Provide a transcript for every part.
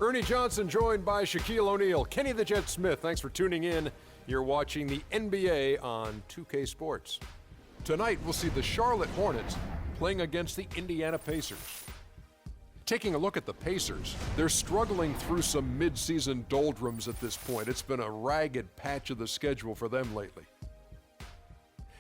Ernie Johnson joined by Shaquille O'Neal. Kenny the Jet Smith, thanks for tuning in. You're watching the NBA on 2K Sports. Tonight, we'll see the Charlotte Hornets playing against the Indiana Pacers. Taking a look at the Pacers, they're struggling through some mid-season doldrums at this point. It's been a ragged patch of the schedule for them lately.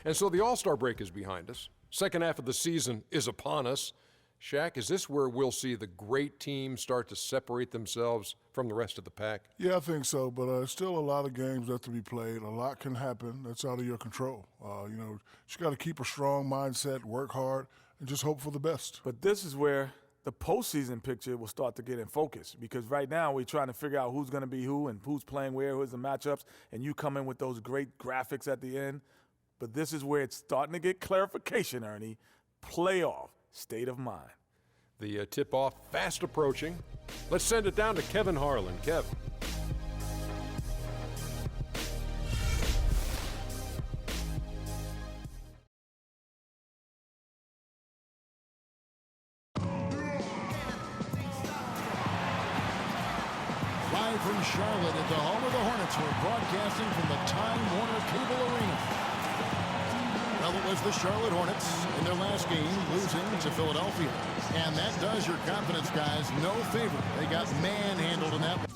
And so the All-Star break is behind us. Second half of the season is upon us. Shaq, is this where we'll see the great teams start to separate themselves from the rest of the pack? Yeah, I think so, but still a lot of games left to be played. A lot can happen that's out of your control. You just got to keep a strong mindset, work hard, and just hope for the best. But this is where the postseason picture will start to get in focus, because right now we're trying to figure out who's going to be who and who's playing where, who's the matchups, and you come in with those great graphics at the end. But this is where it's starting to get clarification, Ernie. Playoff state of mind. The tip-off fast approaching. Let's send it down to Kevin Harlan. Kev. Live from Charlotte at the home of the Hornets, we're broadcasting from the Time Warner Cable Arena. Well, it was the Charlotte Hornets in their last game, losing to Philadelphia. And that does your confidence guys no favor. They got manhandled in that one.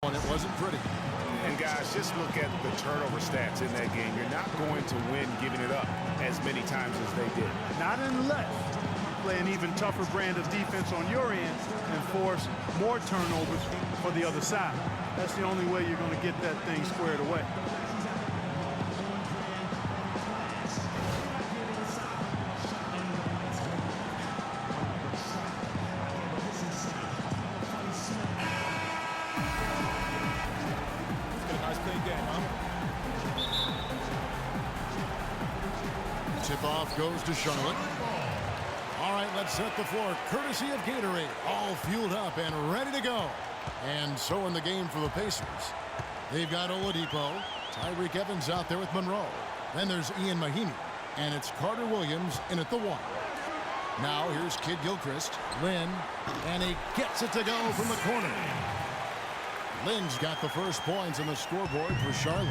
And it wasn't pretty. And guys, just look at the turnover stats in that game. You're not going to win giving it up as many times as they did. Not unless you play an even tougher brand of defense on your end and force more turnovers for the other side. That's the only way you're going to get that thing squared away. Tip-off goes to Charlotte. All right, let's set the floor. Courtesy of Gatorade. All fueled up and ready to go. And so in the game for the Pacers. They've got Oladipo. Tyreek Evans out there with Monroe. Then there's Ian Mahinmi. And it's Carter Williams in at the 1. Now here's Kid Gilchrist. Lynn. And he gets it to go from the corner. Lynn's got the first points on the scoreboard for Charlotte.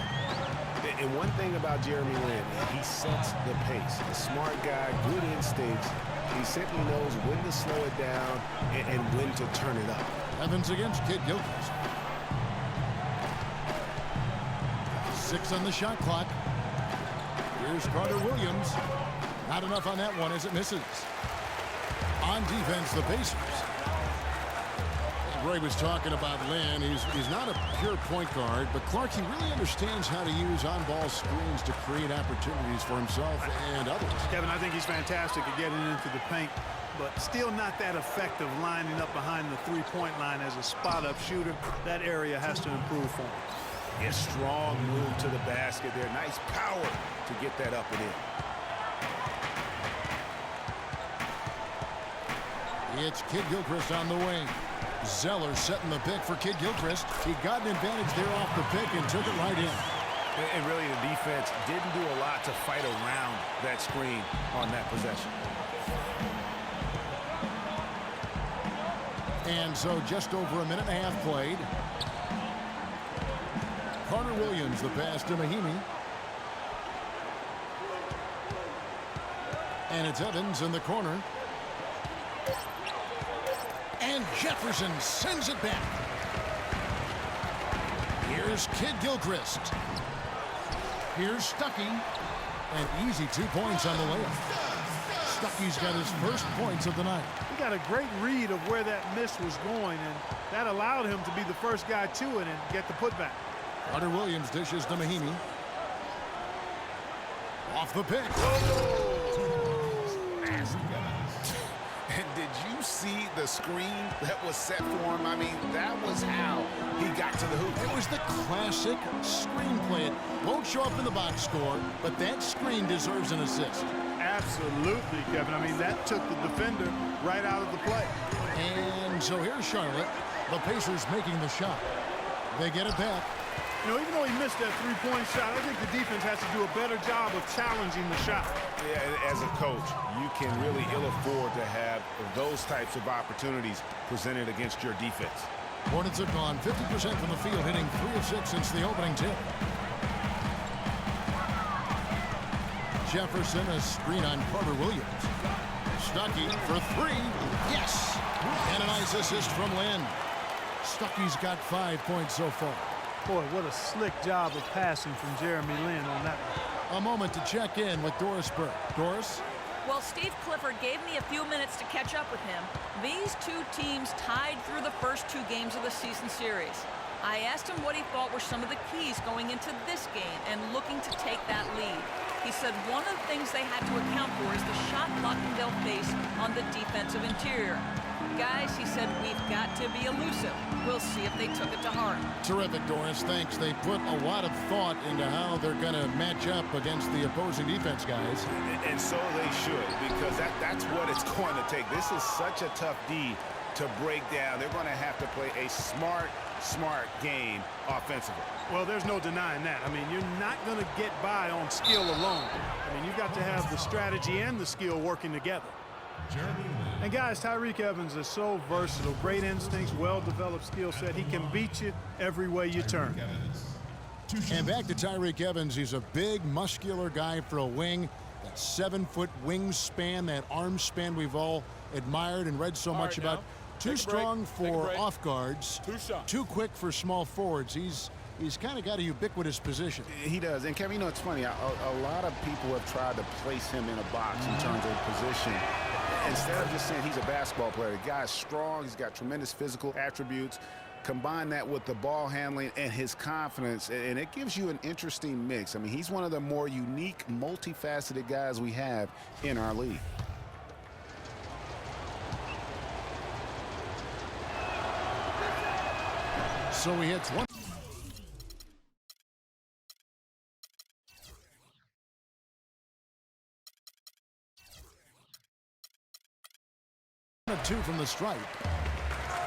And one thing about Jeremy Lin, he sets the pace. A smart guy, good instincts. He simply knows when to slow it down and when to turn it up. Evans against Kid Gilchrist. 6 on the shot clock. Here's Carter Williams. Not enough on that one as it misses. On defense, the Pacers. Ray was talking about Lynn. He's not a pure point guard, but Clark, he really understands how to use on-ball screens to create opportunities for himself and others. Kevin, I think he's fantastic at getting into the paint, but still not that effective lining up behind the three-point line as a spot-up shooter. That area has to improve for him. A strong move to the basket there. Nice power to get that up and in. It's Kid Gilchrist on the wing. Zeller setting the pick for Kid Gilchrist. He got an advantage there off the pick and took it right in. And really the defense didn't do a lot to fight around that screen on that possession. And so just over a minute and a half played. Carter Williams, the pass to Mahinmi. And it's Evans in the corner. And Jefferson sends it back. Here's Kid Gilchrist. Here's Stuckey. And easy 2 points on the layup. Stuckey's got his first points of the night. He got a great read of where that miss was going, and that allowed him to be the first guy to it and get the putback. Carter Williams dishes to Mahinmi. Off the pick. And did you see the screen that was set for him? I mean, that was how he got to the hoop. It was the classic screenplay. It won't show up in the box score, but that screen deserves an assist. Absolutely, Kevin. I mean, that took the defender right out of the play. And so here's Charlotte. The Pacers making the shot. They get it back. You know, even though he missed that three-point shot, I think the defense has to do a better job of challenging the shot. Yeah, as a coach, you can really ill afford to have those types of opportunities presented against your defense. Hornets have gone 50% from the field, hitting 3 of 6 since the opening tip. Jefferson, a screen on Carter Williams. Stuckey for 3. Yes! And a nice assist from Lynn. Stuckey's got 5 points so far. Boy, what a slick job of passing from Jeremy Lin on that one. A moment to check in with Doris Burke. Doris? Well, Steve Clifford gave me a few minutes to catch up with him. These two teams tied through the first 2 games of the season series. I asked him what he thought were some of the keys going into this game and looking to take that lead. He said one of the things they had to account for is the shot blocking they'll face on the defensive interior. Guys, he said, we've got to be elusive. We'll see if they took it to heart. Terrific, Doris. Thanks. They put a lot of thought into how they're going to match up against the opposing defense, guys. And so they should, because that's what it's going to take. This is such a tough D to break down. They're going to have to play a smart game offensively. Well, there's no denying that. I mean, you're not going to get by on skill alone. I mean, you've got to have the strategy and the skill working together. And guys, Tyreke Evans is so versatile. Great instincts, well-developed skill set. He can beat you every way you turn. And back to Tyreke Evans. He's a big, muscular guy for a wing. That 7-foot wingspan, that arm span we've all admired and read so much about. Too strong for off guards. Too quick for small forwards. He's kind of got a ubiquitous position. He does. And Kevin, you know, it's funny. A lot of people have tried to place him in a box in terms of position. Instead of just saying he's a basketball player, the guy's strong. He's got tremendous physical attributes. Combine that with the ball handling and his confidence, and it gives you an interesting mix. I mean, he's one of the more unique, multifaceted guys we have in our league. So he hits one. 2 from the stripe.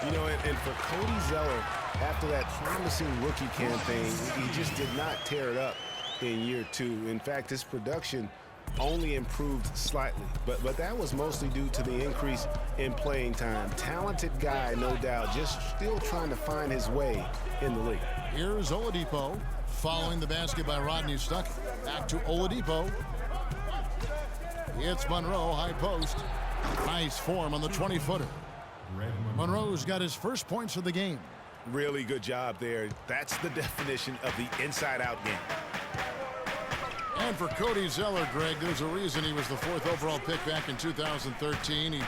You know, and for Cody Zeller, after that promising rookie campaign, he just did not tear it up in year 2. In fact, his production only improved slightly, but that was mostly due to the increase in playing time. Talented guy, no doubt, just still trying to find his way in the league. Here's Oladipo following the basket by Rodney Stuckey. Back to Oladipo. It's Monroe, high post. Nice form on the 20-footer. Monroe's got his first points of the game. Really good job there. That's the definition of the inside-out game. And for Cody Zeller, Greg, there's a reason he was the 4th overall pick back in 2013. He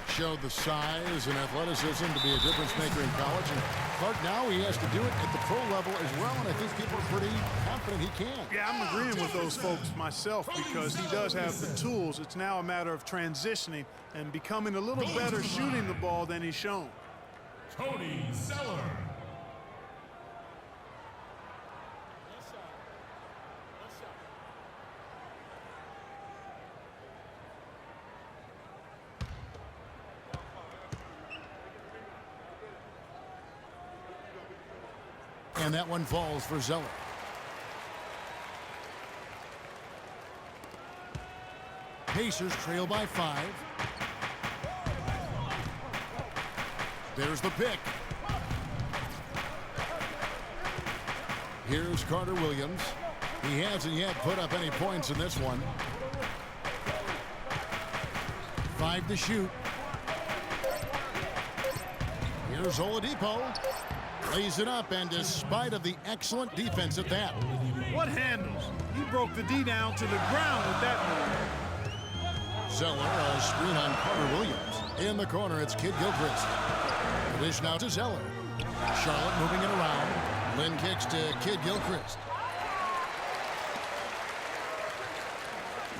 showed the size and athleticism to be a difference maker in college. And Clark, now he has to do it at the pro level as well, and I think people are pretty confident he can. Yeah, I'm agreeing with those folks myself because he does have the tools. It's now a matter of transitioning and becoming a little better shooting the ball than he's shown. Cody Zeller. And that one falls for Zeller. Pacers trail by 5. There's the pick. Here's Carter Williams. He hasn't yet put up any points in this one. 5 to shoot. Here's Oladipo. Lays it up, and despite of the excellent defense at that. What handles? He broke the D down to the ground with that move. Zeller, a screen on Carter Williams. In the corner, it's Kid Gilchrist. The dish now to Zeller. Charlotte moving it around. Lynn kicks to Kid Gilchrist.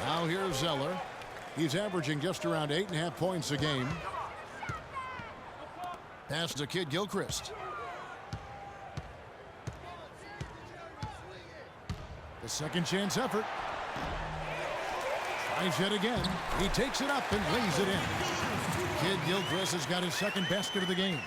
Now here's Zeller. He's averaging just around 8.5 points a game. Pass to Kid Gilchrist. The second chance effort. Tries it again. He takes it up and lays it in. Kid Gilchrist has got his second basket of the game.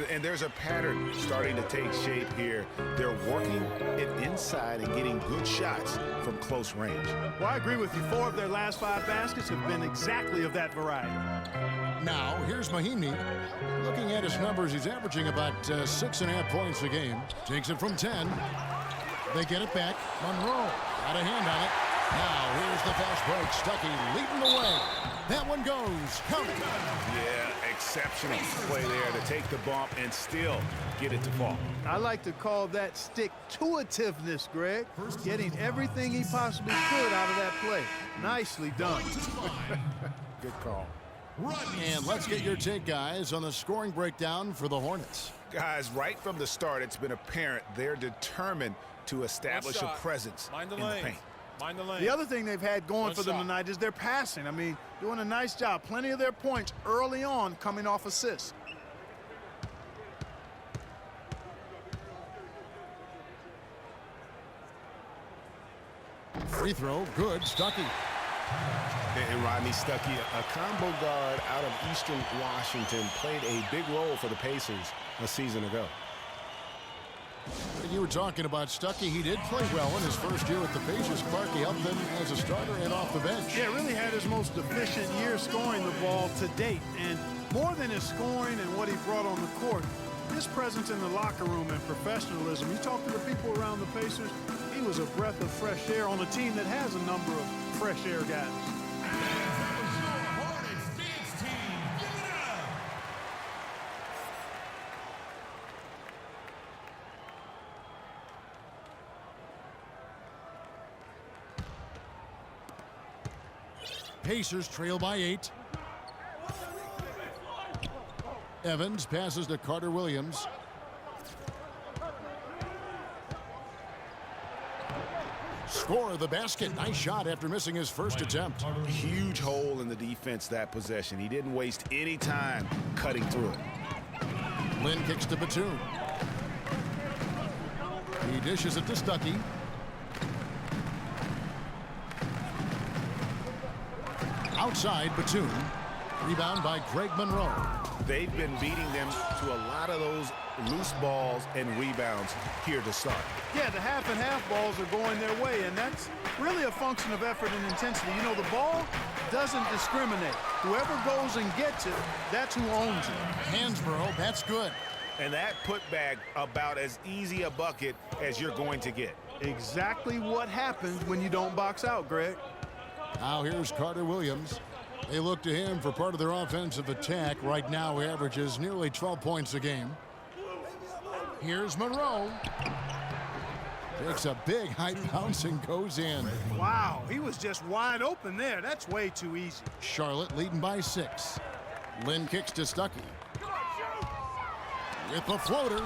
And there's a pattern starting to take shape here. They're working it inside and getting good shots from close range. Well, I agree with you. 4 of their last 5 baskets have been exactly of that variety. Now, here's Mahinmi. Looking at his numbers, he's averaging about 6.5 points a game. Takes it from 10. They get it back. Monroe got a hand on it. Now, here's the fast break. Stuckey leading the way. That one goes. Count it. Yeah, exceptional play there to take the bump and still get it to fall. I like to call that stick-to-itiveness, Greg. Getting everything he possibly could out of that play. Nicely done. Good call. And let's get your take, guys, on the scoring breakdown for the Hornets. Guys, right from the start, it's been apparent they're determined to establish a presence in the paint. Mind the lane. The other thing they've had going for them tonight is their passing. I mean, doing a nice job. Plenty of their points early on coming off assists. Free throw, good. Stuckey. And Rodney Stuckey, a combo guard out of Eastern Washington, played a big role for the Pacers a season ago. You were talking about Stuckey. He did play well in his first year with the Pacers. Clark, he helped them as a starter and off the bench. Yeah, really had his most efficient year scoring the ball to date. And more than his scoring and what he brought on the court, his presence in the locker room and professionalism. You talk to the people around the Pacers, he was a breath of fresh air on a team that has a number of fresh air guys. Hornets dance team, give it up! Pacers trail by 8. Evans passes to Carter Williams. Score the basket. Nice shot after missing his first attempt. Huge hole in the defense that possession. He didn't waste any time cutting through it. Lynn kicks to Batum. He dishes it to Stuckey. Outside, Batum. Rebound by Greg Monroe. They've been beating them to a lot of those loose balls and rebounds here to start. Yeah, the half and half balls are going their way, and that's really a function of effort and intensity. You know, the ball doesn't discriminate. Whoever goes and gets it, that's who owns it. Hansborough, that's good. And that putback about as easy a bucket as you're going to get. Exactly what happens when you don't box out, Greg. Now here's Carter Williams. They look to him for part of their offensive attack. Right now he averages nearly 12 points a game. Here's Monroe. Takes a big high bounce and goes in. Wow, he was just wide open there. That's way too easy. Charlotte leading by 6. Lynn kicks to Stuckey. With the floater.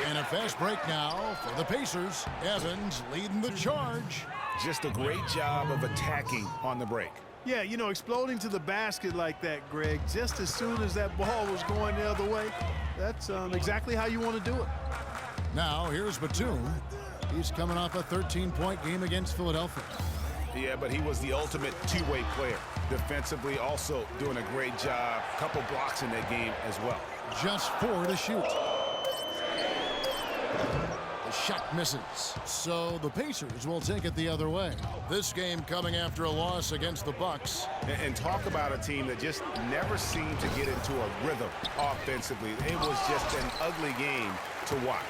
And a fast break now for the Pacers. Evans leading the charge. Just a great job of attacking on the break. Yeah, you know, exploding to the basket like that, Greg, just as soon as that ball was going the other way, that's exactly how you want to do it. Now, here's Batum. He's coming off a 13-point game against Philadelphia. Yeah, but he was the ultimate two-way player. Defensively, also doing a great job. Couple blocks in that game as well. Just 4 to shoot. The shot misses. So the Pacers will take it the other way. This game coming after a loss against the Bucks. And talk about a team that just never seemed to get into a rhythm offensively. It was just an ugly game to watch.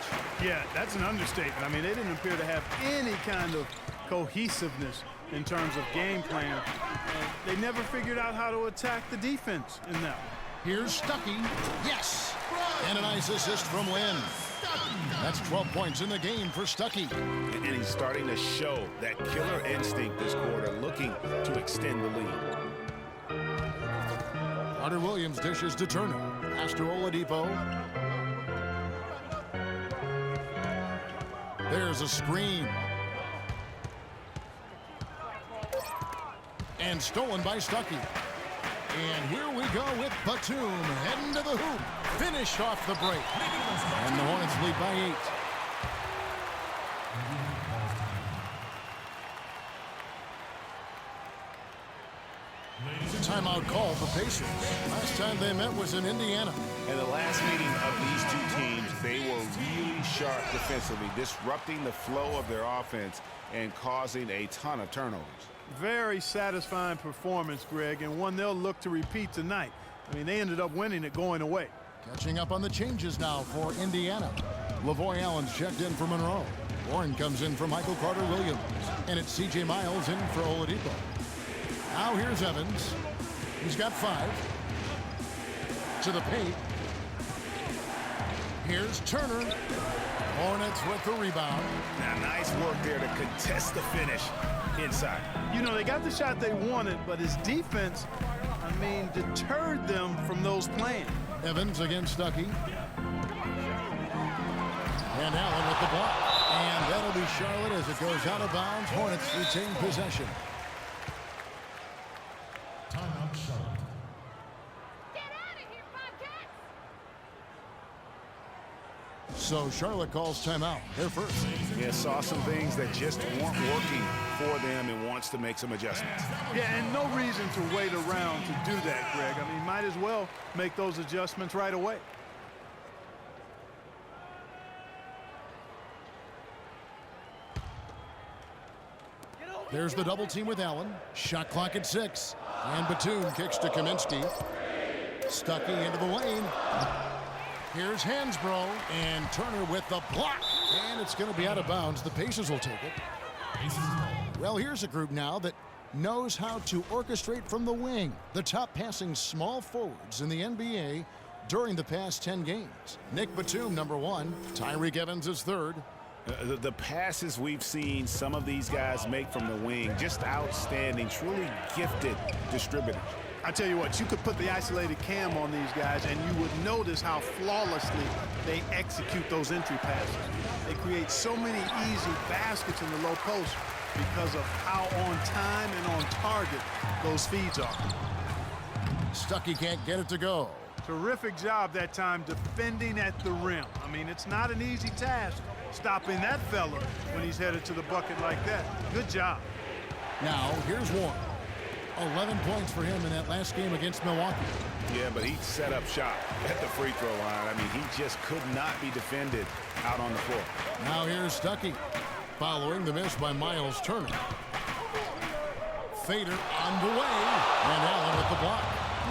Yeah, that's an understatement. I mean, they didn't appear to have any kind of cohesiveness in terms of game plan. They never figured out how to attack the defense in that one. Here's Stuckey. Yes! And a nice assist from Lynn. That's 12 points in the game for Stuckey. And he's starting to show that killer instinct this quarter, looking to extend the lead. Carter Williams dishes to Turner. Pass to Oladipo. There's a screen. And stolen by Stuckey. And here we go with Batum heading to the hoop. Finished off the break. And the Hornets lead by 8. Timeout call for Pacers. Last time they met was in Indiana. In the last meeting of these two teams, they were really sharp defensively, disrupting the flow of their offense and causing a ton of turnovers. Very satisfying performance, Greg, and one they'll look to repeat tonight. I mean, they ended up winning it going away. Catching up on the changes now for Indiana. Lavoy Allen's checked in for Monroe. Warren comes in for Michael Carter-Williams. And it's C.J. Miles in for Oladipo. Now here's Evans. He's got 5. To the paint. Here's Turner. Hornets with the rebound. Now, nice work there to contest the finish inside. You know, they got the shot they wanted, but his defense, I mean, deterred them from those playing. Evans against Stuckey. And Allen with the block. And that'll be Charlotte as it goes out of bounds. Hornets retain possession. Timeout, Charlotte. So Charlotte calls timeout. They're first. Yeah, saw some things that just weren't working for them and wants to make some adjustments. Yeah, and no reason to wait around to do that, Greg. I mean, might as well make those adjustments right away. There's the double team with Allen. Shot clock at 6. And Batum kicks to Kaminsky. Stuckey into the lane. Here's Hansbrough. And Turner with the block. And it's going to be out of bounds. The Pacers will take it. Well, here's a group now that knows how to orchestrate from the wing. The top passing small forwards in the NBA during the past 10 games. Nick Batum, number 1. Tyreke Evans is 3rd. The passes we've seen some of these guys make from the wing, just outstanding, truly gifted distributors. I tell you what, you could put the isolated cam on these guys and you would notice how flawlessly they execute those entry passes. They create so many easy baskets in the low post because of how on time and on target those feeds are. Stuckey can't get it to go. Terrific job that time defending at the rim. I mean, it's not an easy task stopping that fella when he's headed to the bucket like that. Good job. Now, here's Warren. 11 points for him in that last game against Milwaukee. Yeah, but he set up shop at the free throw line. I mean, he just could not be defended out on the floor. Now here's Stuckey, following the miss by Miles Turner. Fader on the way, and Allen with the block.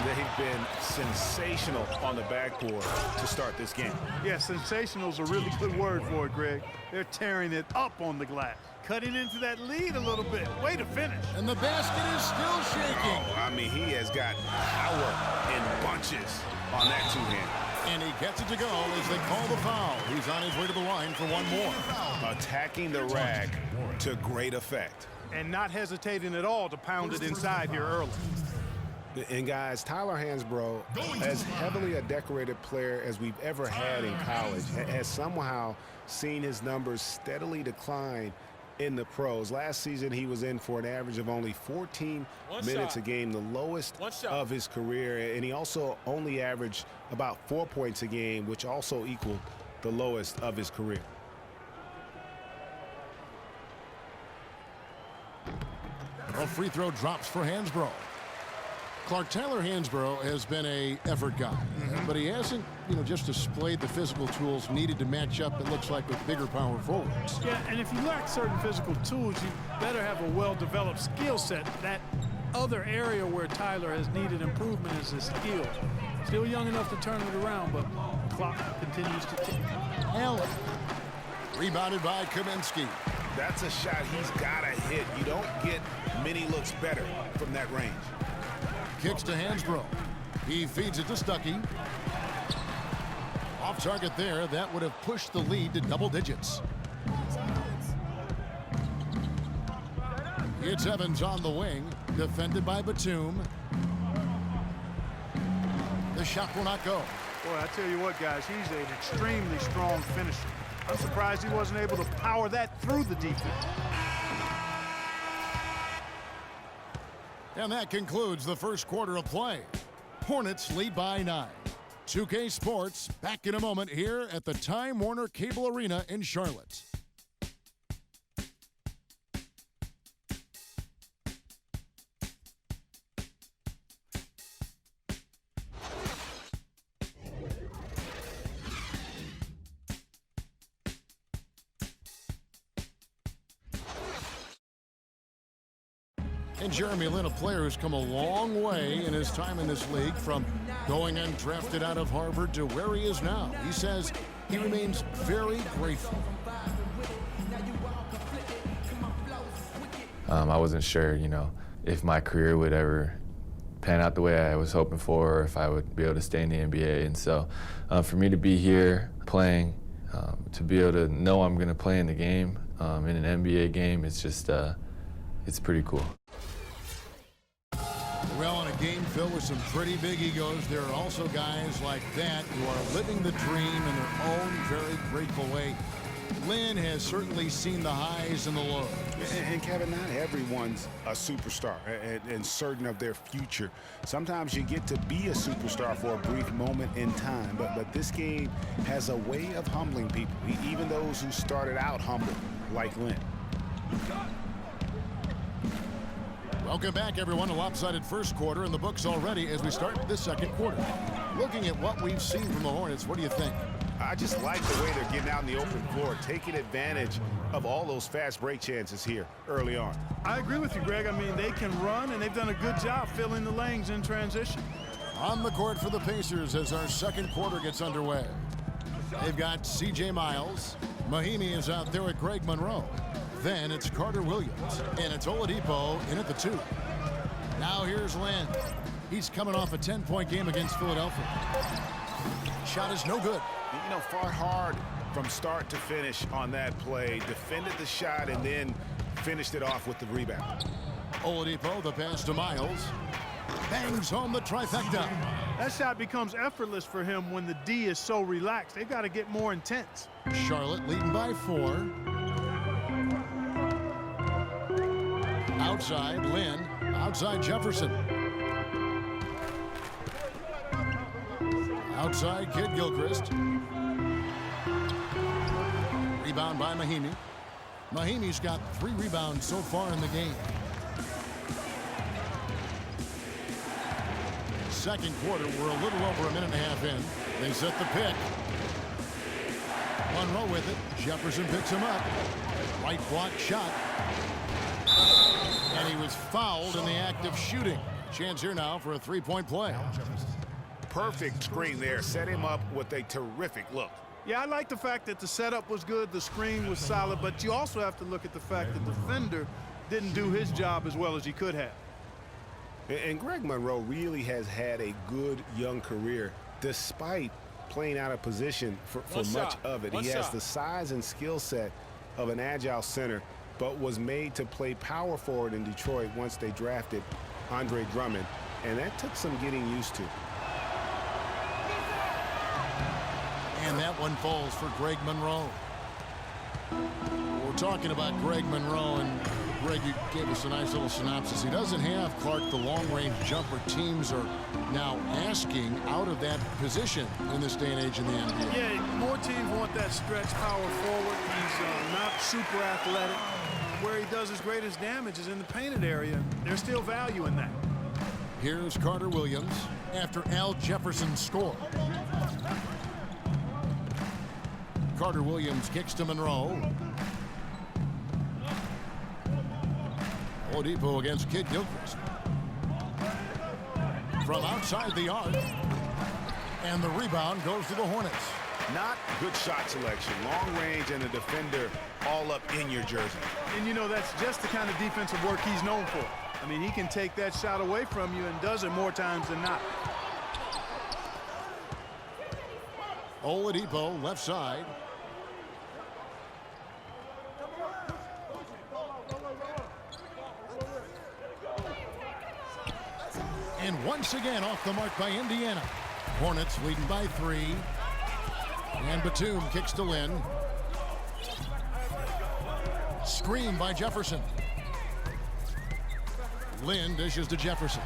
They've been sensational on the backboard to start this game. Yeah, sensational is a really good word for it, Greg. They're tearing it up on the glass. Cutting into that lead a little bit. Way to finish. And the basket is still shaking. Oh, I mean, he has got power in bunches on that two-hand. And he gets it to go as they call the foul. He's on his way to the line for one more. Attacking the rack to great effect. And not hesitating at all to pound it inside here early. And guys, Tyler Hansbrough, as heavily a decorated player as we've ever had in college, has somehow seen his numbers steadily decline in the pros. Last season, he was in for an average of only 14 minutes a game, the lowest of his career. And he also only averaged about 4 points a game, which also equaled the lowest of his career. A free throw drops for Hansbrough. Clark, Tyler Hansbrough has been a effort guy, but he hasn't, just displayed the physical tools needed to match up, it looks like, with bigger power forwards. Yeah, and if you lack certain physical tools, you better have a well-developed skill set. That other area where Tyler has needed improvement is his skills. Still young enough to turn it around, but the clock continues to tick. Allen, rebounded by Kaminsky. That's a shot he's got to hit. You don't get many looks better from that range. Kicks to Hansbrough. He feeds it to Stuckey. Off target there. That would have pushed the lead to double digits. It's Evans on the wing. Defended by Batum. The shot will not go. Boy, I tell you what, guys, he's an extremely strong finisher. I'm surprised he wasn't able to power that through the defense. And that concludes the first quarter of play. Hornets lead by 9. 2K Sports back in a moment here at the Time Warner Cable Arena in Charlotte. And Jeremy Lin, a player who's come a long way in his time in this league, from going undrafted out of Harvard to where he is now. He says he remains very grateful. I wasn't sure, if my career would ever pan out the way I was hoping for, or if I would be able to stay in the NBA. And so for me to be here playing, to be able to know I'm going to play in the game, in an NBA game, it's just, it's pretty cool. Well, in a game filled with some pretty big egos, there are also guys like that who are living the dream in their own very grateful way. Lin has certainly seen the highs and the lows. And Kevin, not everyone's a superstar and certain of their future. Sometimes you get to be a superstar for a brief moment in time, but this game has a way of humbling people, even those who started out humble, like Lin. Welcome back, everyone. A lopsided first quarter in the books already as we start the second quarter. Looking at what we've seen from the Hornets, what do you think? I just like the way they're getting out on the open floor, taking advantage of all those fast break chances here early on. I agree with you, Greg. I mean, they can run, and they've done a good job filling the lanes in transition. On the court for the Pacers as our second quarter gets underway. They've got C.J. Miles. Mahimi is out there with Greg Monroe. Then it's Carter Williams, and it's Oladipo in at the 2. Now here's Lin. He's coming off a 10-point game against Philadelphia. Shot is no good. Fought hard from start to finish on that play. Defended the shot and then finished it off with the rebound. Oladipo, the pass to Miles. Bangs home the trifecta. That shot becomes effortless for him when the D is so relaxed. They've got to get more intense. Charlotte leading by 4. Outside, Lin. Outside, Jefferson. Outside, Kid Gilchrist. Rebound by Mahimi. Mahimi's got 3 rebounds so far in the game. Second quarter, we're a little over a minute and a half in. They set the pick. Monroe with it. Jefferson picks him up. Right block shot. And he was fouled in the act of shooting. Chance here now for a 3-point play. Perfect screen there. Set him up with a terrific look. Yeah, I like the fact that the setup was good, the screen was solid, but you also have to look at the fact that the defender didn't do his job as well as he could have. And Greg Monroe really has had a good young career despite playing out of position for much of it. He has the size and skill set of an agile center, but was made to play power forward in Detroit once they drafted Andre Drummond, and that took some getting used to. And that one falls for Greg Monroe. We're talking about Greg Monroe, and Greg, you gave us a nice little synopsis. He doesn't have, Clark, the long-range jumper teams are now asking out of that position in this day and age in the NBA. Yeah, more teams want that stretch power forward. He's not super athletic. Where he does his greatest damage is in the painted area. There's still value in that. Here's Carter Williams after Al Jefferson scored. Carter Williams kicks to Monroe. Oladipo against Kid Gilchrist. From outside the arc. And the rebound goes to the Hornets. Not good shot selection. Long range and a defender all up in your jersey. And that's just the kind of defensive work he's known for. I mean, he can take that shot away from you and does it more times than not. Oladipo left side. And once again off the mark by Indiana. Hornets leading by 3. And Batum kicks to Lin. Screen by Jefferson. Lin dishes to Jefferson.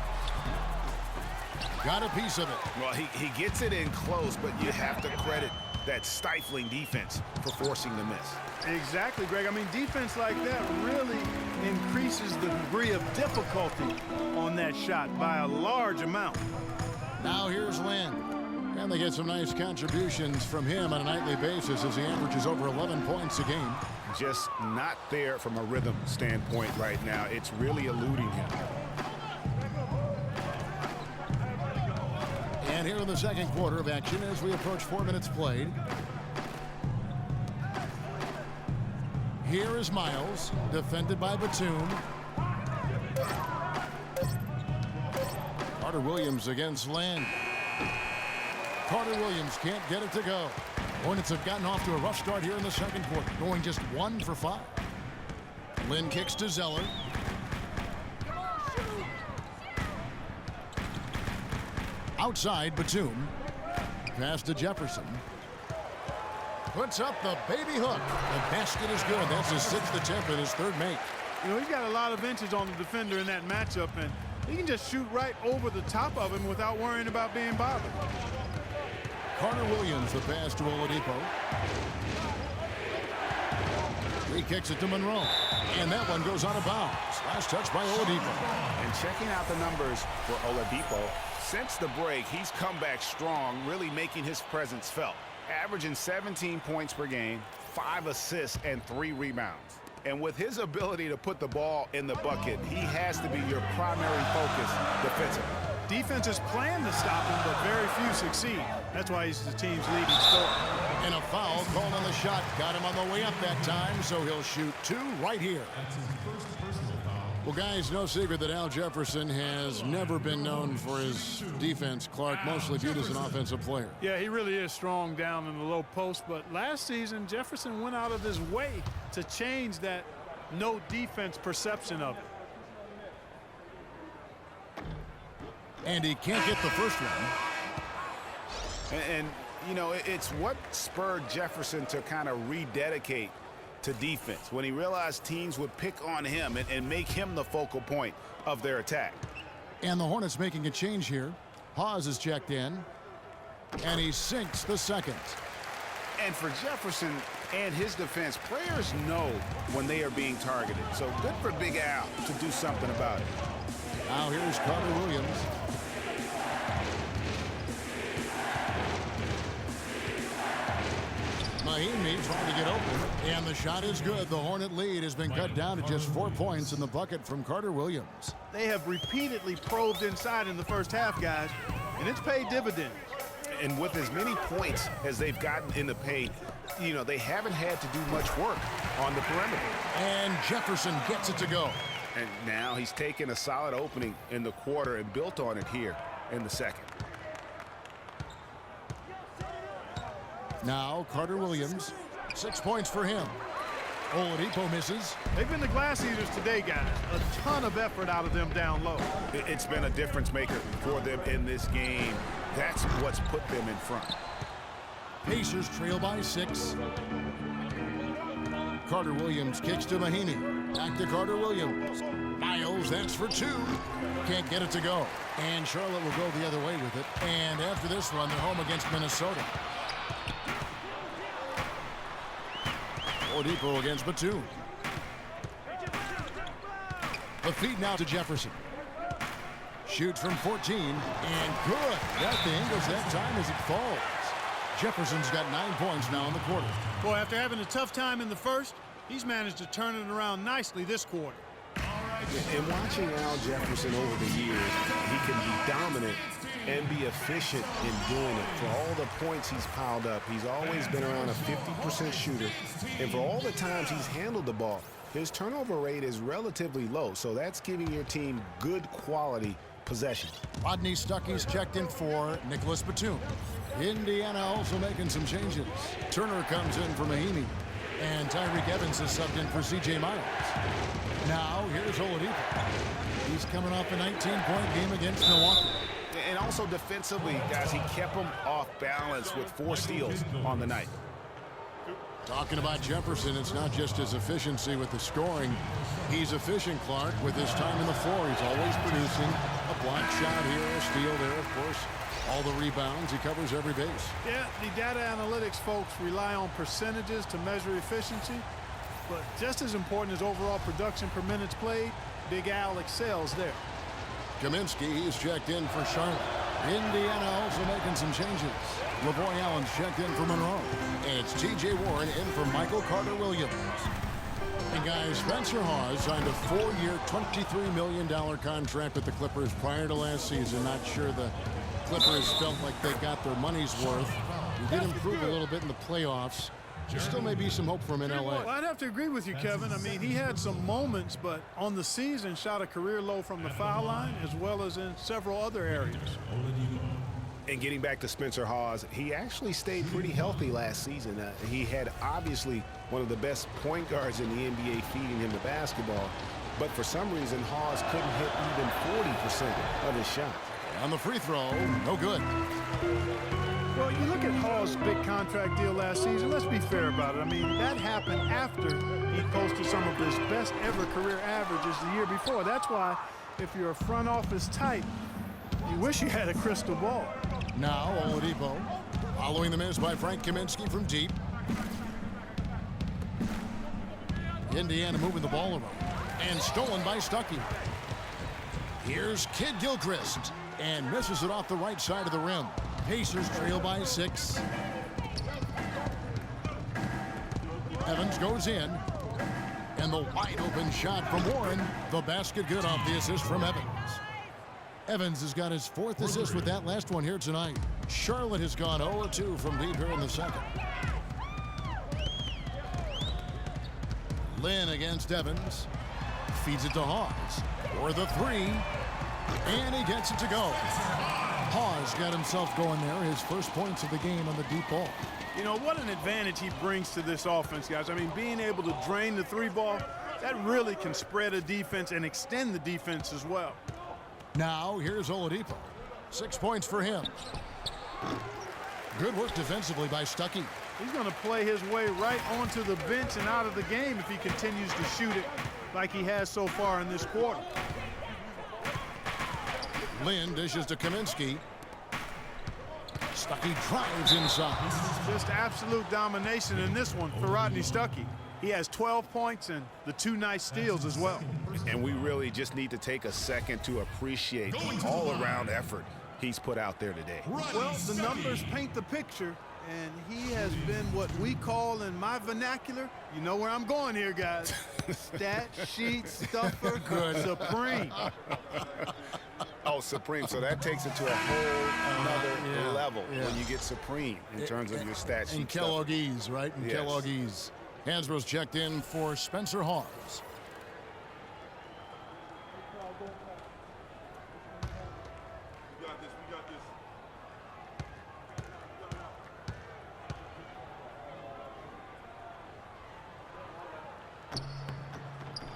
got a piece of it. Well, he gets it in close, but you have to credit that stifling defense for forcing the miss. Exactly, Greg. I mean, defense like that really increases the degree of difficulty on that shot by a large amount. Now here's Lynn. And they get some nice contributions from him on a nightly basis as he averages over 11 points a game. Just not there from a rhythm standpoint right now. It's really eluding him. And here in the second quarter of action as we approach 4 minutes played. Here is Miles, defended by Batum. Carter Williams against Land. Carter Williams can't get it to go. Hornets have gotten off to a rough start here in the second quarter, going just 1 for 5. Lynn kicks to Zeller. Outside, Batum. Pass to Jefferson. Puts up the baby hook. The basket is good. That's his 6th attempt and his 3rd make. You know, he's got a lot of inches on the defender in that matchup, and he can just shoot right over the top of him without worrying about being bothered. Carter Williams, the pass to Oladipo. He kicks it to Monroe. And that one goes out of bounds. Last touch by Oladipo. And checking out the numbers for Oladipo, since the break, he's come back strong, really making his presence felt. Averaging 17 points per game, 5 assists, and 3 rebounds. And with his ability to put the ball in the bucket, he has to be your primary focus defensively. Defenses plan to stop him, but very few succeed. That's why he's the team's leading scorer. And a foul called on the shot. Got him on the way up that time, so he'll shoot 2 right here. That's his first personal foul. Well, guys, no secret that Al Jefferson has never been known for his defense. Clark, mostly viewed as an offensive player. Yeah, he really is strong down in the low post, but last season, Jefferson went out of his way to change that no defense perception of it. And he can't get the first one. And you know, it's what spurred Jefferson to kind of rededicate to defense when he realized teams would pick on him and make him the focal point of their attack. And the Hornets making a change here. Hawes is checked in, and he sinks the second. And for Jefferson and his defense, players know when they are being targeted. So good for Big Al to do something about it. Now here's Carter Williams. Mahimi trying to get open, and the shot is good. The Hornet lead has been cut down to just 4 points in the bucket from Carter Williams. They have repeatedly probed inside in the first half, guys, and it's paid dividends. And with as many points as they've gotten in the paint, you know, they haven't had to do much work on the perimeter. And Jefferson gets it to go. And now he's taken a solid opening in the quarter and built on it here in the second. Now Carter Williams, 6 points for him. Oladipo misses. They've been the glass eaters today, guys. A ton of effort out of them down low. It's been a difference maker for them in this game. That's what's put them in front. Pacers trail by 6. Carter Williams kicks to Mahinmi. Back to Carter Williams. Miles, that's for 2. Can't get it to go. And Charlotte will go the other way with it. And after this run, they're home against Minnesota. Oladipo against Batum. The feed now to Jefferson. Shoots from 14, and good. That thing goes that time as it falls. Jefferson's got 9 points now in the quarter. Boy, after having a tough time in the first, he's managed to turn it around nicely this quarter. And watching Al Jefferson over the years, he can be dominant and be efficient in doing it. For all the points he's piled up, he's always been around a 50% shooter. And for all the times he's handled the ball, his turnover rate is relatively low. So that's giving your team good quality possession. Rodney Stuckey's checked in for Nicholas Batum. Indiana also making some changes. Turner comes in for Mahinmi. And Tyreek Evans is subbed in for C.J. Miles. Now, here's Oladipo. He's coming off a 19-point game against Milwaukee. And also defensively, guys, he kept them off balance with 4 steals on the night. Talking about Jefferson, it's not just his efficiency with the scoring. He's efficient, Clark, with his time on the floor. He's always producing. A block shot here, a steal there, of course. All the rebounds, he covers every base. Yeah, the data analytics folks rely on percentages to measure efficiency, but just as important as overall production per minutes played, Big Al excels there. Kaminsky, he's checked in for Charlotte. Indiana also making some changes. LaVoy Allen's checked in for Monroe. And it's T.J. Warren in for Michael Carter-Williams. And guys, Spencer Hawes signed a 4-year, $23 million contract with the Clippers prior to last season. Not sure the Clippers felt like they got their money's worth. He did improve a little bit in the playoffs. There still may be some hope for him in L.A. Well, I'd have to agree with you, Kevin. I mean, he had some moments, but on the season shot a career low from the foul line as well as in several other areas. And getting back to Spencer Hawes, he actually stayed pretty healthy last season. He had obviously one of the best point guards in the NBA feeding him the basketball, but for some reason Hawes couldn't hit even 40% of his shots. On the free throw, no good. Well, you look at Hall's big contract deal last season, let's be fair about it. I mean, that happened after he posted some of his best ever career averages the year before. That's why, if you're a front office type, you wish you had a crystal ball. Now, Oladipo, following the miss by Frank Kaminsky from deep. Indiana moving the ball around, and stolen by Stuckey. Here's Kid Gilchrist, and misses it off the right side of the rim. Pacers trail by 6. Evans goes in, and the wide open shot from Warren. The basket good off the assist from Evans. Evans has got his 4th assist with that last one here tonight. Charlotte has gone 0-2 from deep here in the second. Lynn against Evans. Feeds it to Hawes for the 3. And he gets it to go. Hawes got himself going there. His first points of the game on the deep ball. You know, what an advantage he brings to this offense, guys. I mean, being able to drain the 3 ball, that really can spread a defense and extend the defense as well. Now, here's Oladipo. 6 points for him. Good work defensively by Stuckey. He's going to play his way right onto the bench and out of the game if he continues to shoot it like he has so far in this quarter. Lynn dishes to Kaminsky. Stuckey drives inside. Just absolute domination in this one for Rodney Stuckey. He has 12 points and the 2 nice steals as well. And we really just need to take a second to appreciate the all-around effort he's put out there today. Well, the numbers paint the picture, and he has been what we call in my vernacular, you know where I'm going here, guys, stat sheet stuffer supreme. Oh, supreme. So that takes it to a whole another level when you get supreme in terms of your stat sheet. And Kelloggese, right? And yes. Kelloggese. Hansbrough's checked in for Spencer Hawes.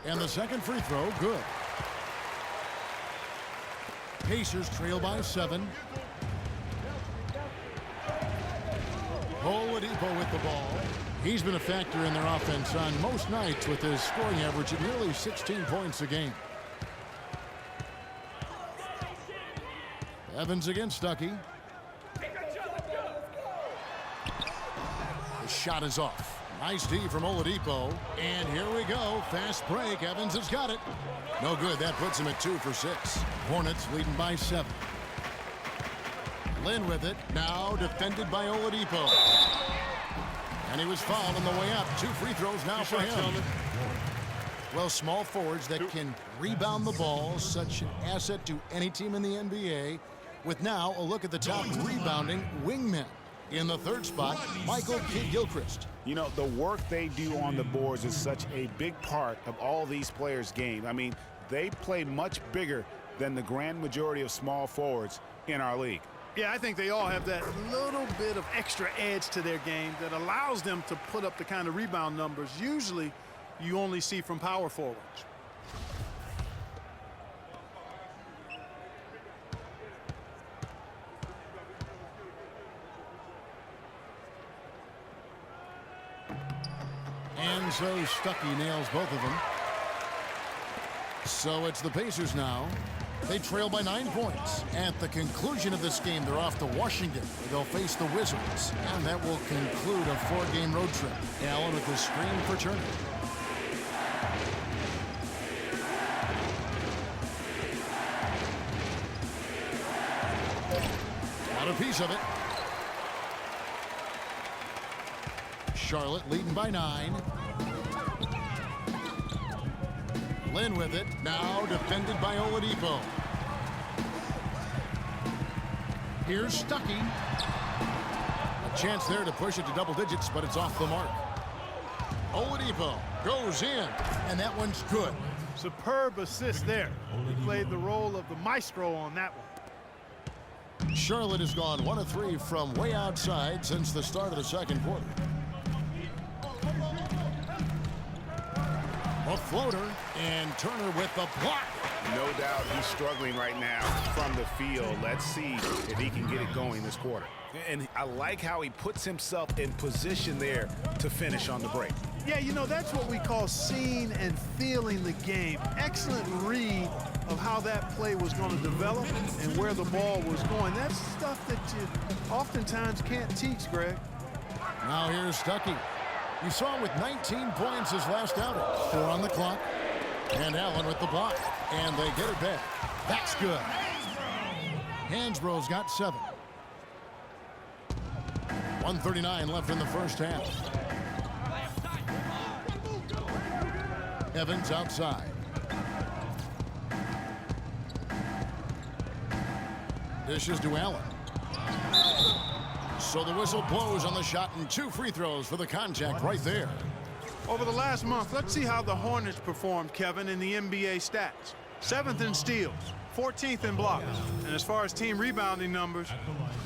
And the second free throw, good. Pacers trail by 7. Oladipo with the ball. He's been a factor in their offense on most nights with his scoring average at nearly 16 points a game. Evans against Stuckey. The shot is off. Nice D from Oladipo. And here we go. Fast break. Evans has got it. No good. That puts him at 2 for 6. Hornets leading by 7. Lynn with it. Now defended by Oladipo. And he was fouled on the way up. 2 free throws now for him. Well, small forwards that can rebound the ball, such an asset to any team in the NBA. With now a look at the top rebounding wingmen. In the 3rd spot, Michael Kidd-Gilchrist. You know, the work they do on the boards is such a big part of all these players' game. I mean, they play much bigger than the grand majority of small forwards in our league. Yeah, I think they all have that little bit of extra edge to their game that allows them to put up the kind of rebound numbers usually you only see from power forwards. And so Stuckey nails both of them. So it's the Pacers now. They trail by 9 points. At the conclusion of this game, they're off to Washington. They'll face the Wizards, and that will conclude a 4-game road trip. Allen with the screen for Turner. Got a piece of it. Charlotte leading by 9. Lynn with it. Now defended by Oladipo. Here's Stuckey. A chance there to push it to double digits, but it's off the mark. Oladipo goes in, and that one's good. Superb assist there. He played the role of the maestro on that one. Charlotte has gone 1 of 3 from way outside since the start of the second quarter. A floater, and Turner with the block. No doubt he's struggling right now from the field. Let's see if he can get it going this quarter. And I like how he puts himself in position there to finish on the break. Yeah, you know, that's what we call seeing and feeling the game. Excellent read of how that play was going to develop and where the ball was going. That's stuff that you oftentimes can't teach, Greg. Now here's Stuckey. You saw him with 19 points his last outing. 4 on the clock. And Allen with the block. And they get it back. That's good. Hansbrough's got 7. 1:39 left in the first half. Evans outside. Dishes to Allen. So the whistle blows on the shot, and 2 free throws for the contact right there. Over the last month, let's see how the Hornets performed, Kevin, in the NBA stats. 7th in steals, 14th in blocks. And as far as team rebounding numbers,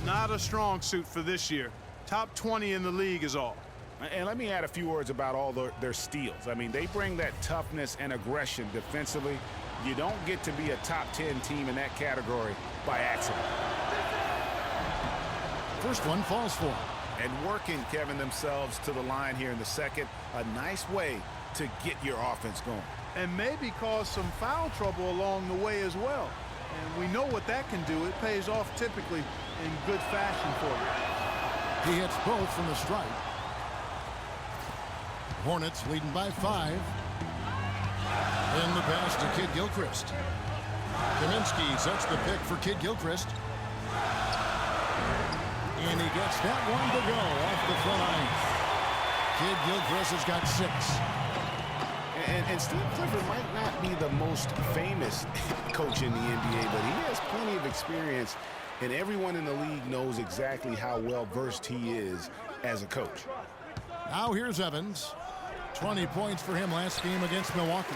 not a strong suit for this year. Top 20 in the league is all. And let me add a few words about all their steals. I mean, they bring that toughness and aggression defensively. You don't get to be a top 10 team in that category by accident. First one falls for him. And working, Kevin, themselves to the line here in the second. A nice way to get your offense going. And maybe cause some foul trouble along the way as well. And we know what that can do. It pays off typically in good fashion for you. He hits both from the stripe. Hornets leading by 5. In the pass to Kid Gilchrist. Kaminsky sets the pick for Kid Gilchrist. And he gets that one to go off the front line. Kid Gilchrist has got 6. And Steve Clifford might not be the most famous coach in the NBA, but he has plenty of experience, and everyone in the league knows exactly how well-versed he is as a coach. Now here's Evans. 20 points for him last game against Milwaukee.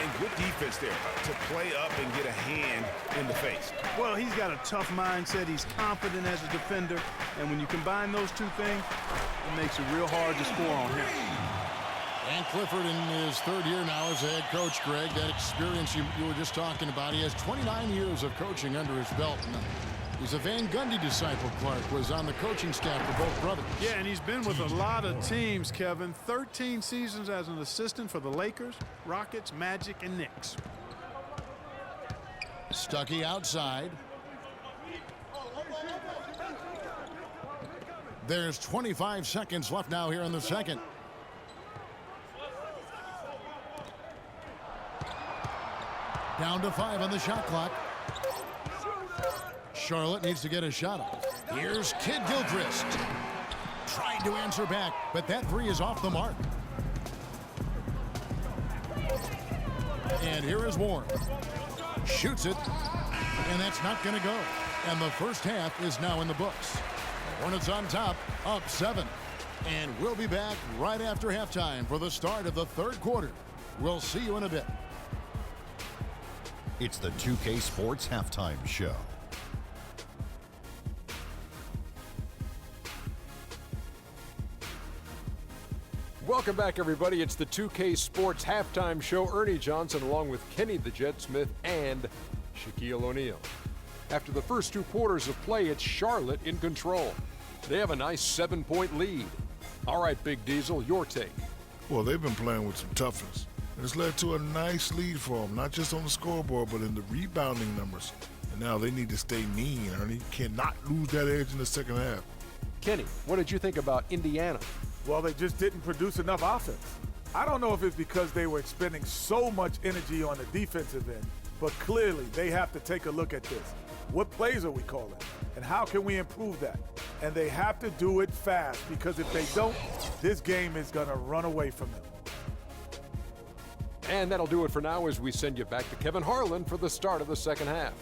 And good defense there to play up and get a hand in the face. Well, he's got a tough mindset. He's confident as a defender. And when you combine those two things, it makes it real hard to score on him. And Clifford in his 3rd year now as a head coach, Greg. That experience you were just talking about. He has 29 years of coaching under his belt. He's a Van Gundy disciple. Clark was on the coaching staff for both brothers. Yeah, and he's been with a lot of teams, Kevin. 13 seasons as an assistant for the Lakers, Rockets, Magic, and Knicks. Stuckey outside. There's 25 seconds left now here in the second. Down to 5 on the shot clock. Charlotte needs to get a shot off. Here's Kid Gilchrist. Trying to answer back, but that 3 is off the mark. And here is Warren. Shoots it, and that's not going to go. And the first half is now in the books. Hornets on top, up 7. And we'll be back right after halftime for the start of the 3rd quarter. We'll see you in a bit. It's the 2K Sports Halftime Show. Welcome back, everybody. It's the 2K Sports Halftime Show. Ernie Johnson along with Kenny the Jet Smith and Shaquille O'Neal. After the first 2 quarters of play, it's Charlotte in control. They have a nice 7-point lead. All right, Big Diesel, your take. Well, they've been playing with some toughness. And it's led to a nice lead for them, not just on the scoreboard, but in the rebounding numbers. And now they need to stay mean, Ernie. Cannot lose that edge in the second half. Kenny, what did you think about Indiana? Well, they just didn't produce enough offense. I don't know if it's because they were expending so much energy on the defensive end, but clearly they have to take a look at this. What plays are we calling? And how can we improve that? And they have to do it fast, because if they don't, this game is going to run away from them. And that'll do it for now as we send you back to Kevin Harlan for the start of the second half.